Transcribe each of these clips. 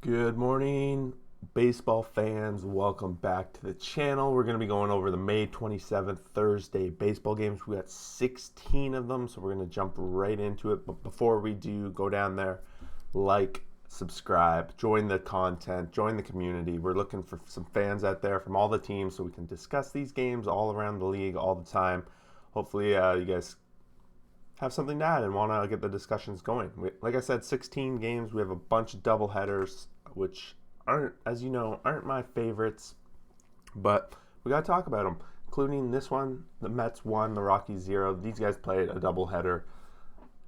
Good morning, baseball fans. Welcome back to the channel. We're going to be going over the May 27th Thursday baseball games. We got 16 of them, so we're going to jump right into it. But before we do, go down there, like, subscribe, join the content, join the community. We're looking for some fans out there from all the teams so we can discuss these games all around the league all the time. Hopefully, you guys have something to add and want to get the discussions going. Like I said, 16 games. We have a bunch of double headers, which aren't, as you know, aren't my favorites, but we got to talk about them, including this one. The Mets won, the Rockies 0. These guys played a double header,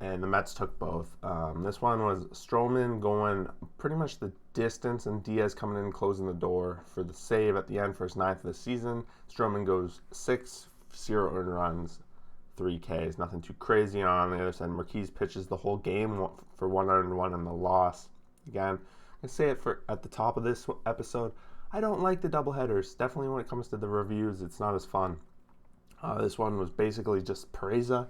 and the Mets took both. This one was Stroman going pretty much the distance, and Diaz coming in and closing the door for the save at the end for his 9th of the season. Stroman goes 6, 0 earned runs, 3 Ks, nothing too crazy. On the other side, Marquise pitches the whole game for 1 earned run and the loss. Again, I say it at the top of this episode, I don't like the doubleheaders. Definitely when it comes to the reviews, it's not as fun. This one was basically just Pereza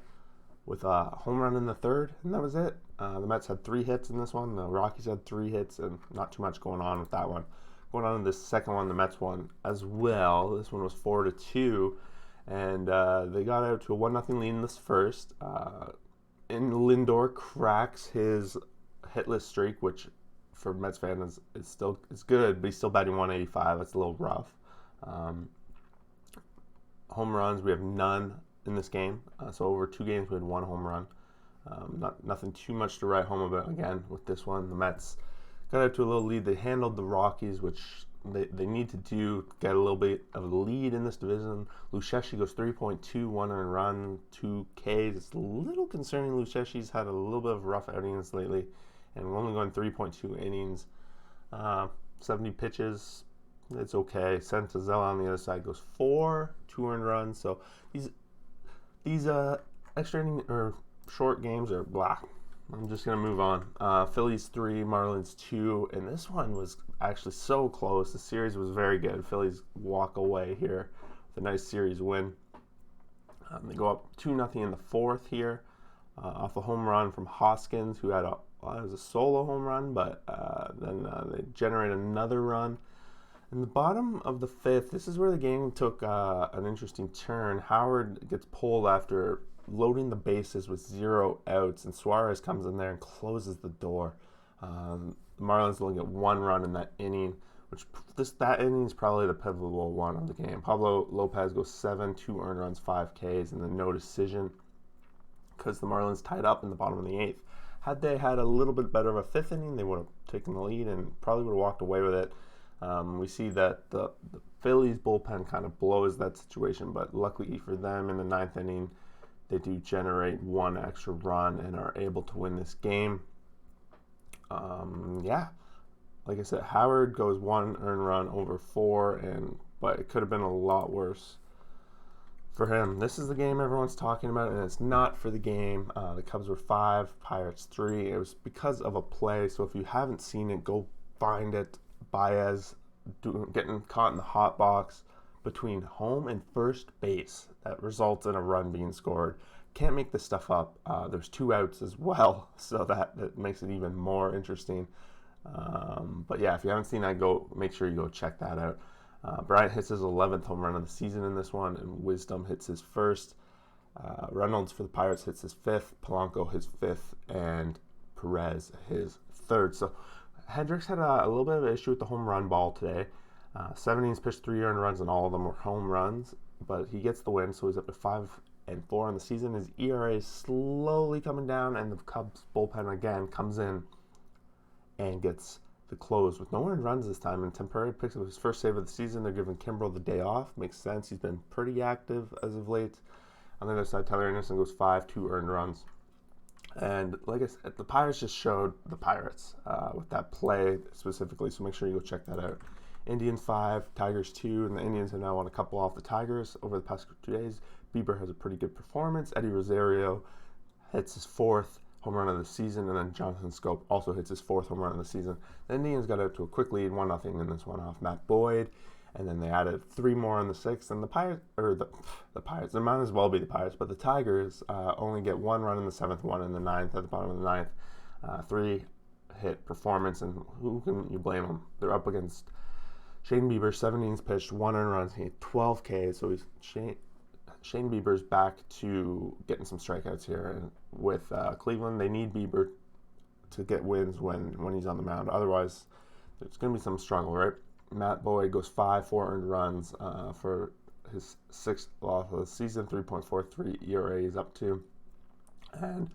with a home run in the 3rd, and that was it. The Mets had 3 hits in this one. The Rockies had 3 hits, and not too much going on with that one. Going on to this second one, the Mets won as well. This one was 4-2, and they got out to a 1-0 lead in this first. And Lindor cracks his hitless streak, which for Mets fans is good, but he's still batting 185. That's a little rough. Home runs, we have none in this game. So over 2 games, we had 1 home run. Nothing too much to write home about. Again, with this one, the Mets got out to a little lead. They handled the Rockies, which they need to get a little bit of a lead in this division. Lucchesi goes 3.2, 1 earned run, 2 Ks. It's a little concerning. Lucchesi's had a little bit of rough outings lately, and we're only going 3.2 innings, 70 pitches. It's okay. Santazella on the other side goes 4, 2 earned runs. So these extra inning or short games are blah. I'm just going to move on. Phillies 3, Marlins 2, and this one was actually so close. The series was very good. Phillies walk away here with a nice series win. They go up 2-0 in the 4th here off a home run from Hoskins, who had it was a solo home run, but then they generate another run. In the bottom of the 5th, this is where the game took an interesting turn. Howard gets pulled after loading the bases with 0 outs, and Suarez comes in there and closes the door. The Marlins only get 1 run in that inning, that inning is probably the pivotal one of the game. Pablo Lopez goes 7, 2 earned runs, 5 Ks, and then no decision because the Marlins tied up in the bottom of the 8th. Had they had a little bit better of a 5th inning, they would have taken the lead and probably would have walked away with it. We see that the Phillies bullpen kind of blows that situation, but luckily for them in the 9th inning, they do generate 1 extra run and are able to win this game. Like I said, Howard goes 1 earned run over 4, but it could have been a lot worse for him. This is the game everyone's talking about, and it's not for the game. The Cubs were 5, Pirates 3. It was because of a play, so if you haven't seen it, go find it. Baez getting caught in the hot box between home and first base that results in a run being scored. Can't make this stuff up. There's 2 outs as well, so that makes it even more interesting. But yeah, if you haven't seen that, make sure you go check that out. Bryant hits his 11th home run of the season in this one, and Wisdom hits his 1st. Reynolds for the Pirates hits his 5th, Polanco his 5th, and Perez his 3rd. So Hendricks had a little bit of an issue with the home run ball today. 7 innings pitched, 3 earned runs, and all of them were home runs. But he gets the win, so he's up to 5-4 on the season. His ERA is slowly coming down, and the Cubs bullpen again comes in and gets the close with no earned runs this time. And Temperi picks up his 1st save of the season. They're giving Kimbrel the day off. Makes sense. He's been pretty active as of late. On the other side, Tyler Anderson goes 5, 2 earned runs. And like I said, the Pirates just showed the Pirates with that play specifically, so make sure you go check that out. Indians 5, Tigers 2, and the Indians have now won a couple off the Tigers over the past 2 days. Bieber has a pretty good performance. Eddie Rosario hits his 4th home run of the season, and then Jonathan Scope also hits his 4th home run of the season. The Indians got out to a quick lead, 1-0 in this one off Matt Boyd, and then they added 3 more in the 6th, and the Pirates, it might as well be the Pirates, but the Tigers only get 1 run in the 7th, 1 in the 9th, at the bottom of the 9th, 3 hit performance, and who can you blame them? They're up against Shane Bieber, 7 innings pitched, 1 earned runs, he had 12 Ks, so Shane Bieber's back to getting some strikeouts here. And with Cleveland, they need Bieber to get wins when he's on the mound. Otherwise, there's going to be some struggle, right? Matt Boyd goes 4 earned runs for his 6th loss of the season, 3.43 ERA is up to. And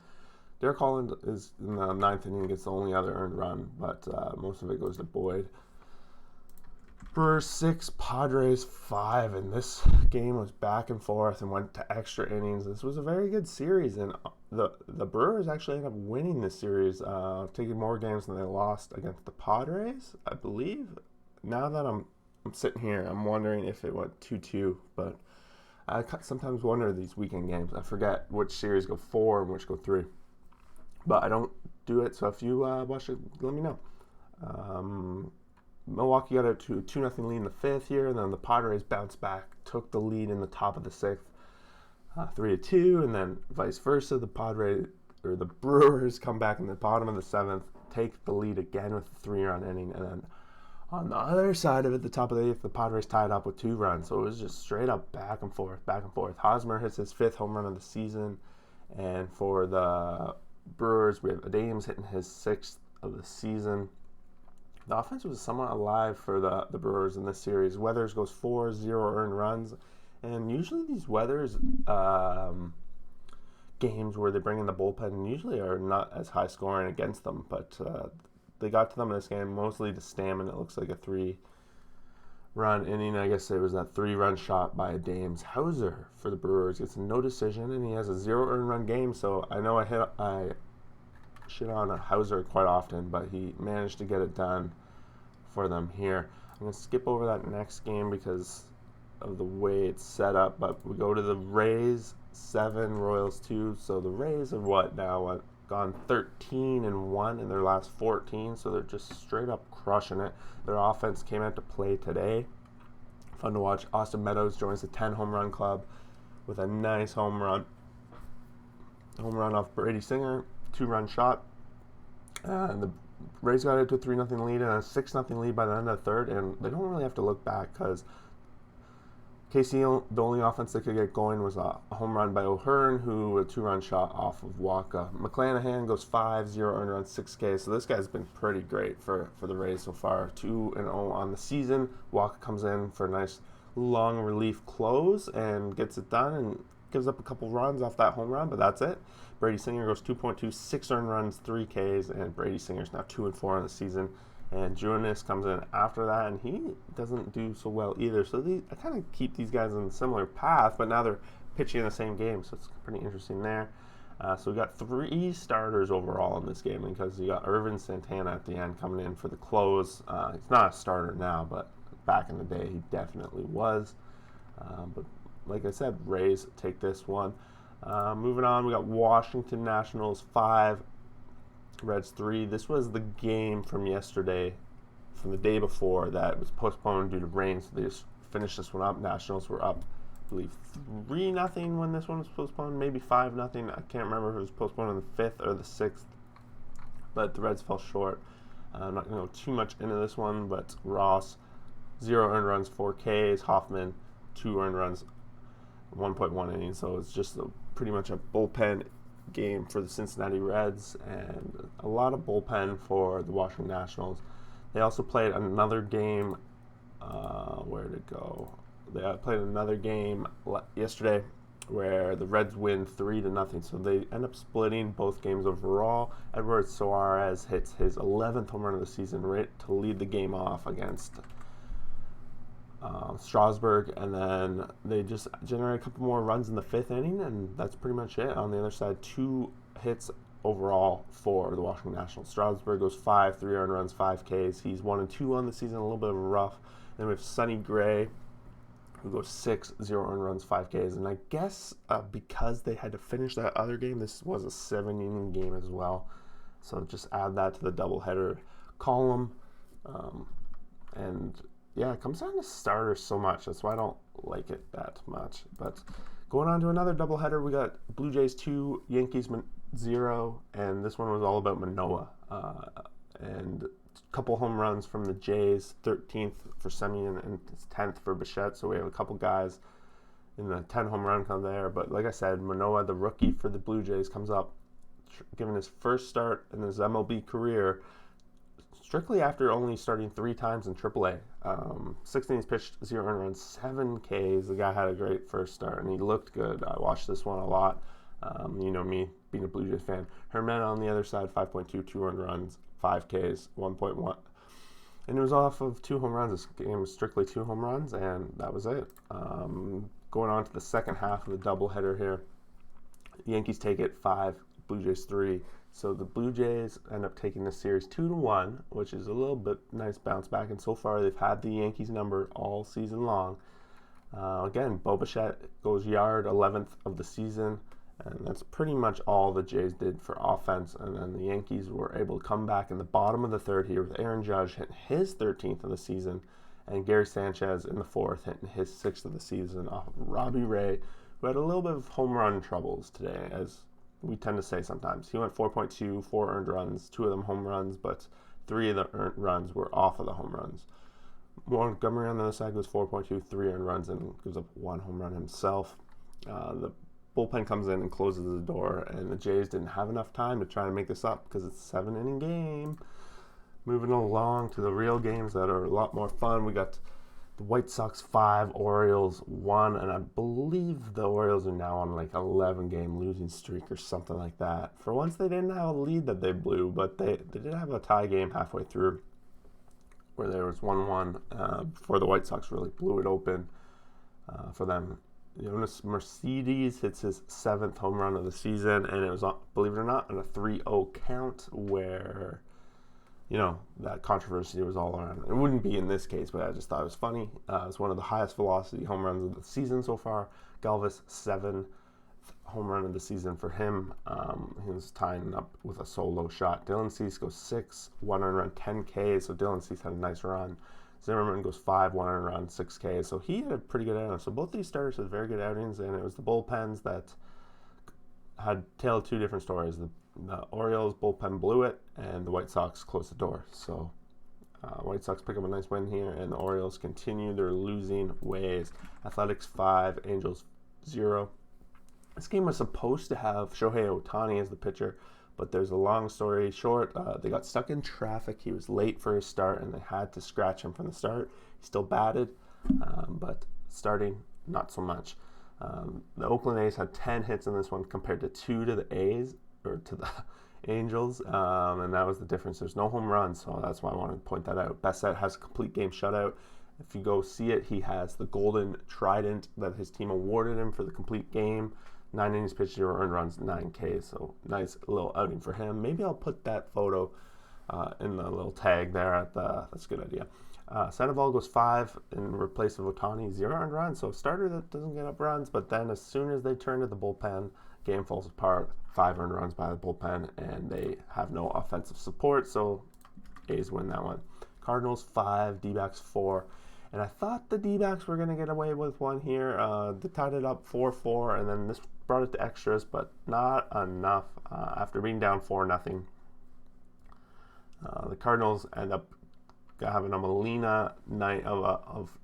Derek Holland is in the 9th inning, gets the only other earned run, but most of it goes to Boyd. Brewers 6, Padres 5, and this game was back and forth and went to extra innings. This was a very good series, and the Brewers actually ended up winning this series, taking more games than they lost against the Padres, I believe. Now that I'm sitting here, I'm wondering if it went 2-2, but I sometimes wonder these weekend games. I forget which series go 4 and which go 3, but I don't do it, so if you watch it, let me know. Milwaukee got out to a 2-0 lead in the 5th here, and then the Padres bounced back, took the lead in the top of the 6th, 3-2, and then vice versa. The Brewers come back in the bottom of the 7th, take the lead again with a 3-run inning, and then on the other side of it, the top of the 8th, the Padres tied up with 2 runs, so it was just straight up back and forth, back and forth. Hosmer hits his 5th home run of the season, and for the Brewers, we have Adams hitting his 6th of the season. The offense was somewhat alive for the Brewers in this series. Weathers goes 4, 0 earned runs. And usually these Weathers games where they bring in the bullpen usually are not as high scoring against them. But they got to them in this game, mostly to Stammen. It looks like a 3-run inning. I guess it was that 3-run shot by Dames. Hauser for the Brewers gets no decision, and he has a 0 earned run game. So I know I shit on a Hauser quite often, but he managed to get it done for them here. I'm going to skip over that next game because of the way it's set up, but we go to the Rays 7, Royals 2. So the Rays have gone 13-1 in their last 14, so they're just straight up crushing it. Their offense came out to play today. Fun to watch. Austin Meadows joins the 10 home run club with a nice home run off Brady Singer. 2-run shot, and the Rays got it to a 3-0 lead and a 6-0 lead by the end of the 3rd, and they don't really have to look back because KC, the only offense they could get going was a home run by O'Hearn, who a 2-run shot off of Waka. McClanahan goes 5, 0 earned runs, 6K, so this guy's been pretty great for the Rays so far. 2-0 on the season. Waka comes in for a nice long relief close and gets it done and gives up a couple runs off that home run, but that's it. Brady Singer goes 2.2, 6 earned runs, 3 Ks, and Brady Singer's now 2-4 on the season. And Junis comes in after that, and he doesn't do so well either. So I kind of keep these guys on a similar path, but now they're pitching in the same game, so it's pretty interesting there. So we got 3 starters overall in this game because you got Irvin Santana at the end coming in for the close. He's not a starter now, but back in the day he definitely was. But like I said, Rays take this one. Moving on, we got Washington Nationals 5, Reds 3. This was the game from yesterday, from the day before, that was postponed due to rain, so they just finished this one up. Nationals were up, I believe, 3-0 when this one was postponed, maybe 5-0. I can't remember if it was postponed on the 5th or the 6th, but the Reds fell short. I'm not going to go too much into this one, but Ross, 0 earned runs, 4 Ks. Hoffman, 2 earned runs, 1.1 innings, so it's just pretty much a bullpen game for the Cincinnati Reds and a lot of bullpen for the Washington Nationals. They also played another game. Where'd it go? They played another game yesterday where the Reds win 3-0, so they end up splitting both games overall. Edward Suarez hits his 11th home run of the season right to lead the game off against Strasburg, and then they just generate a couple more runs in the 5th inning, and that's pretty much it. On the other side, 2 hits overall for the Washington Nationals. Strasburg goes 5, 3 earned runs, 5 Ks. He's 1-2 on the season, a little bit of a rough. Then we have Sonny Gray, who goes 6, 0 earned runs, 5 Ks. And I guess because they had to finish that other game, this was a 7-inning game as well. So just add that to the doubleheader column. And yeah, it comes down to starters so much. That's why I don't like it that much. But going on to another doubleheader, we got Blue Jays 2, Yankees 0, and this one was all about Manoah. and a couple home runs from the Jays, 13th for Semien and 10th for Bichette. So we have a couple guys in the 10 home run come there. But like I said, Manoah, the rookie for the Blue Jays, comes up, given his first start in his MLB career, strictly after only starting 3 times in AAA. 16 innings pitched, 0 earned runs, 7 Ks. The guy had a great first start, and he looked good. I watched this one a lot. You know me, being a Blue Jays fan. Herman on the other side, 5.2, 2 earned runs, 5 Ks, 1.1. And it was off of 2 home runs. This game was strictly 2 home runs, and that was it. Going on to the second half of the doubleheader here. The Yankees take it 5, Blue Jays 3. So the Blue Jays end up taking this series 2-1, which is a little bit nice bounce back. And so far, they've had the Yankees number all season long. Again, Bo Bichette goes yard 11th of the season, and that's pretty much all the Jays did for offense. And then the Yankees were able to come back in the bottom of the third here with Aaron Judge hitting his 13th of the season, and Gary Sanchez in the fourth hitting his 6th of the season off of Robbie Ray, who had a little bit of home run troubles today, as we tend to say sometimes. He went 4.2, 4 earned runs, 2 of them home runs, but 3 of the earned runs were off of the home runs. Montgomery on the other side goes 4.2, 3 earned runs, and gives up 1 home run himself. The bullpen comes in and closes the door, and the Jays didn't have enough time to try and make this up because it's a 7-inning game. Moving along to the real games that are a lot more fun. We got the White Sox 5, Orioles 1, and I believe the Orioles are now on like 11-game losing streak or something like that. For once, they didn't have a lead that they blew, but they did have a tie game halfway through where there was 1-1 before the White Sox really blew it open for them. Jonas Mercedes hits his 7th home run of the season, and it was, believe it or not, on a 3-0 count where, you know, that controversy was all around. It wouldn't be in this case, but I just thought it was funny. It's one of the highest velocity home runs of the season so far. Galvis, 7th home run of the season for him. He was tying up with a solo shot. Dylan Cease goes 6, 1 earned run, 10 Ks. So Dylan Cease had a nice run. Zimmerman goes 5, 1 earned run, 6 Ks. So he had a pretty good outing. So both these starters had very good outings, and it was the bullpens that had tell 2 different stories. The Orioles bullpen blew it, and the White Sox closed the door. So White Sox pick up a nice win here, and the Orioles continue their losing ways. Athletics 5, Angels 0. This game was supposed to have Shohei Ohtani as the pitcher, but there's a long story short. They got stuck in traffic. He was late for his start, and they had to scratch him from the start. He still batted, but starting, not so much. The Oakland A's had 10 hits in this one compared to 2 to the A's, or to the Angels, and that was the difference. There's no home runs, so that's why I wanted to point that out. Bassett has a complete game shutout. If you go see it, he has the Golden Trident that his team awarded him for the complete game. 9 innings pitched, 0 earned runs, 9 Ks, so nice little outing for him. Maybe I'll put that photo in the little tag there at the, that's a good idea. Sandoval goes 5 in replace of Ohtani, 0 earned runs, so a starter that doesn't get up runs, but then as soon as they turn to the bullpen, game falls apart. 5 earned runs by the bullpen, and they have no offensive support, so A's win that one. Cardinals 5, D-backs 4, and I thought the D-backs were going to get away with one here. They tied it up 4-4, and then this brought it to extras, but not enough after being down 4-0. The Cardinals end up having a Molina night of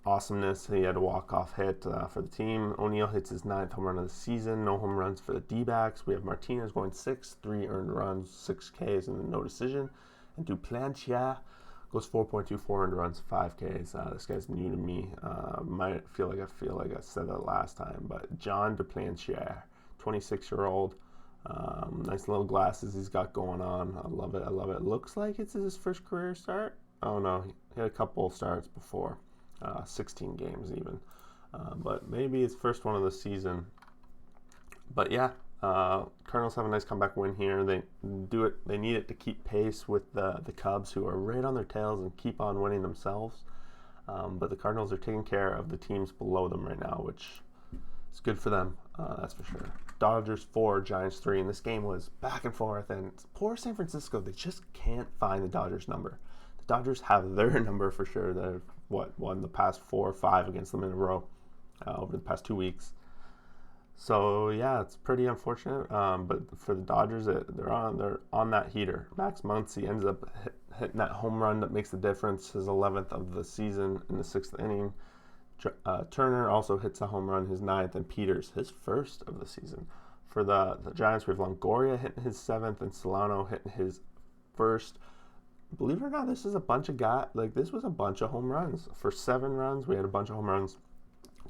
awesomeness. He had a walk-off hit for the team. O'Neill hits his 9th home run of the season. No home runs for the D-backs. We have Martinez going 6, 3 earned runs, 6 Ks, and no decision. And Duplantier goes 4.2, 4 earned runs, 5 Ks. This guy's new to me. Might feel like I said that last time, but John Duplantier, 26-year-old. Nice little glasses he's got going on. I love it. Looks like it's his first career start. Oh no, he had a couple starts before. 16 games even, but maybe his first one of the season. But yeah, Cardinals have a nice comeback win here. They do it. They need it to keep pace with the Cubs, who are right on their tails and keep on winning themselves. But the Cardinals are taking care of the teams below them right now, which is good for them. That's for sure. Dodgers 4, Giants 3, and this game was back and forth. And poor San Francisco, they just can't find the Dodgers number. The Dodgers have their number for sure. They've won the past 4 or 5 against them in a row over the past 2 weeks. So yeah, it's pretty unfortunate. But for the Dodgers, they're on that heater. Max Muncy ends up hitting that home run that makes the difference, his 11th of the season in the 6th inning. Turner also hits a home run, his 9th, and Peters his 1st of the season. For the Giants, we have Longoria hitting his 7th and Solano hitting his 1st. Believe it or not, this is a bunch of this was a bunch of home runs. For 7 runs, we had a bunch of home runs.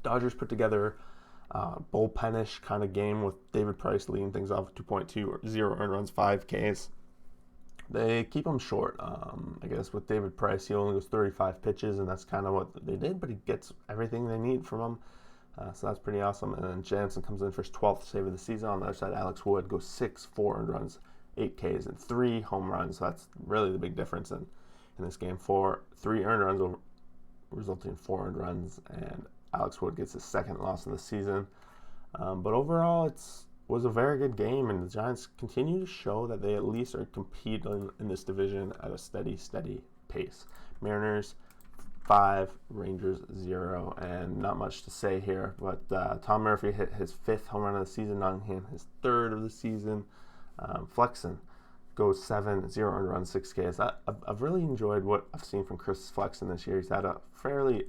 Dodgers put together bullpenish kind of game with David Price leading things off 2.20 earned runs, 5 Ks. They keep him short. I guess with David Price, he only goes 35 pitches, and that's kind of what they did, but he gets everything they need from him. So that's pretty awesome. And then Jansen comes in for his 12th save of the season. On the other side, Alex Wood goes 6 4 earned runs, 8 Ks, and 3 home runs. So that's really the big difference in this game. 3 earned runs resulting in 4 earned runs, and Alex Wood gets his 2nd loss of the season. But overall, was a very good game, and the Giants continue to show that they at least are competing in this division at a steady pace. Mariners 5, Rangers 0, and not much to say here. But Tom Murphy hit his 5th home run of the season, Nottingham his 3rd of the season. Flexen goes 7, 0 earned runs, 6 Ks. I've really enjoyed what I've seen from Chris Flexen this year. He's had a fairly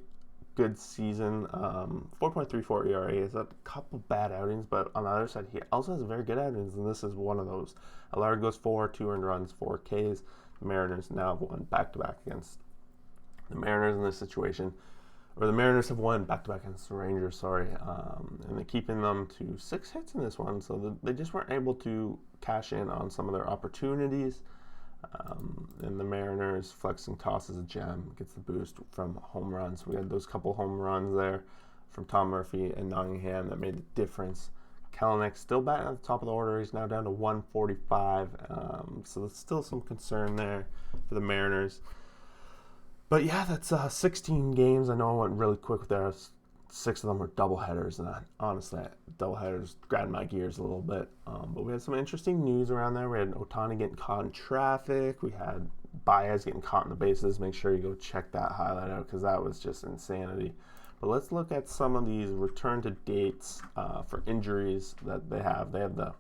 good season, 4.34 ERA. He's had a couple bad outings, but on the other side, he also has very good outings, and this is one of those. Allard goes 4, 2 earned runs, 4 Ks. The Mariners now have won back-to-back against the Mariners in this situation, or the Mariners have won back-to-back against the Rangers, and they're keeping them to 6 hits in this one, so they just weren't able to cash in on some of their opportunities. And the Mariners, Flexing tosses a gem, gets the boost from home runs. We had those couple home runs there from Tom Murphy and Nottingham that made the difference. Kelenic still batting at the top of the order. He's now down to 145. So there's still some concern there for the Mariners. But yeah, that's 16 games. I know I went really quick there. 6 of them were doubleheaders, and honestly, doubleheaders grind my gears a little bit. But we had some interesting news around there. We had Ohtani getting caught in traffic. We had Baez getting caught in the bases. Make sure you go check that highlight out because that was just insanity. But let's look at some of these return to dates for injuries that they have. They have the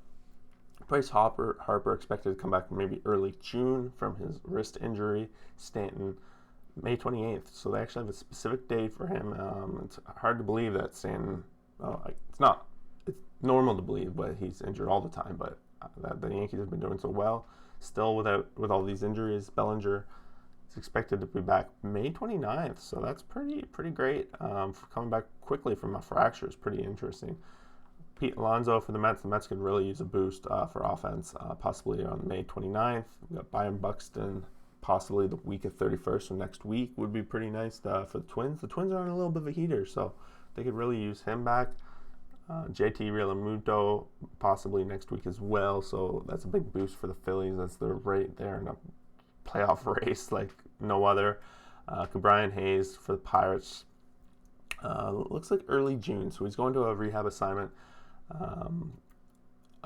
Bryce Harper expected to come back maybe early June from his wrist injury. Stanton May 28th, so they actually have a specific date for him. It's hard to believe that Stanton, it's normal to believe, but he's injured all the time, but that the Yankees have been doing so well. Still with all these injuries, Bellinger is expected to be back May 29th, so that's pretty great. For coming back quickly from a fracture is pretty interesting. Pete Alonso for the Mets. The Mets could really use a boost for offense, possibly on May 29th. We got Byron Buxton possibly the week of 31st, so next week would be pretty nice for the Twins. The Twins are on a little bit of a heater, so they could really use him back. JT Realmuto possibly next week as well, so that's a big boost for the Phillies. That's they're right there in a playoff race like no other. Brian Hayes for the Pirates. Looks like early June, so he's going to a rehab assignment.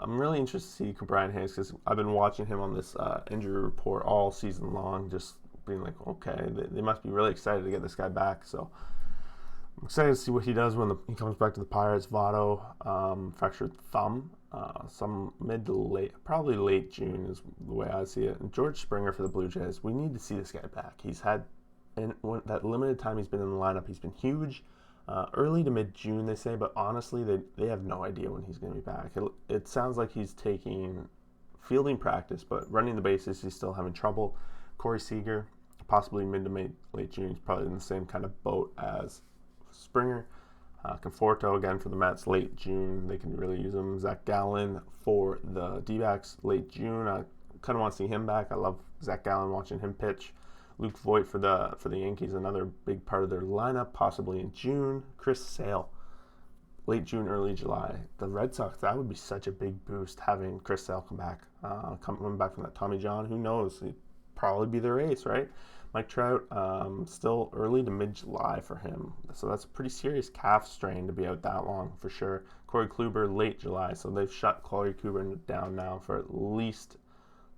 I'm really interested to see Brian Hayes because I've been watching him on this injury report all season long, just being like, okay, they must be really excited to get this guy back. So I'm excited to see what he does when he comes back to the Pirates. Votto, fractured thumb, some mid to late, probably late June is the way I see it. And George Springer for the Blue Jays, we need to see this guy back. He's had, in that limited time he's been in the lineup, he's been huge. Early to mid-June, they say, but honestly, they have no idea when he's going to be back. It sounds like he's taking fielding practice, but running the bases, he's still having trouble. Corey Seager, possibly mid to late June, he's probably in the same kind of boat as Springer. Conforto, again, for the Mets, late June. They can really use him. Zach Gallen for the D-backs, late June. I kind of want to see him back. I love Zach Gallen, watching him pitch. Luke Voigt for the Yankees, another big part of their lineup, possibly in June. Chris Sale, late June, early July. The Red Sox, that would be such a big boost having Chris Sale come back. Coming back from that Tommy John, who knows? He'd probably be their ace, right? Mike Trout, still early to mid-July for him. So that's a pretty serious calf strain to be out that long for sure. Corey Kluber, late July. So they've shut Corey Kluber down now for at least,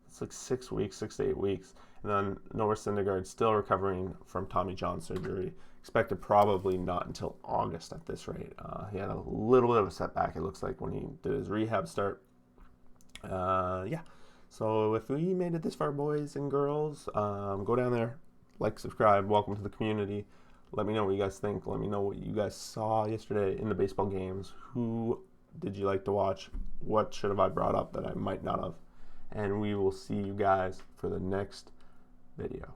it's like 6 weeks, 6 to 8 weeks. And then Noah Syndergaard still recovering from Tommy John surgery. Expected probably not until August at this rate. He had a little bit of a setback, it looks like, when he did his rehab start. Yeah. So if we made it this far, boys and girls, go down there, like, subscribe, welcome to the community. Let me know what you guys think. Let me know what you guys saw yesterday in the baseball games. Who did you like to watch? What should have I brought up that I might not have? And we will see you guys for the next video.